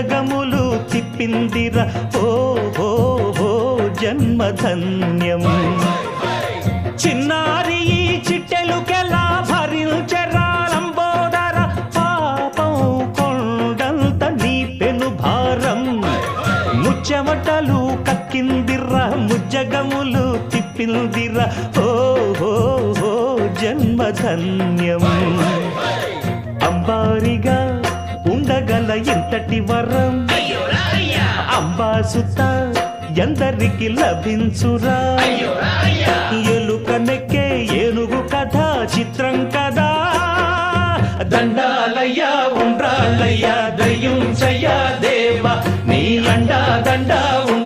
ముజ్జగములు తిప్పిందిరా ఓ హో హో జన్మధన్యం చిన్నారి ఈ చిట్టెలుకెలా భరించెరా లంబోదర పాపం కొండంత నీ పెను భారం ముచ్చెమటలు కక్కిందిరా ముజ్జగములు తిప్పిందిరా ఓ హో హో జన్మధన్యం అంబారిగా ఉండగల ఎంతటి వరం అంబాసుత ఎందరికి లభించురా ఎలుక నెక్కే ఏనుగు కథ చిత్రం కదా దండాలయ్యా ఉండ్రాళ్ళయ్యా దయ్యుంచయ్యా దేవ నీ అండా దండా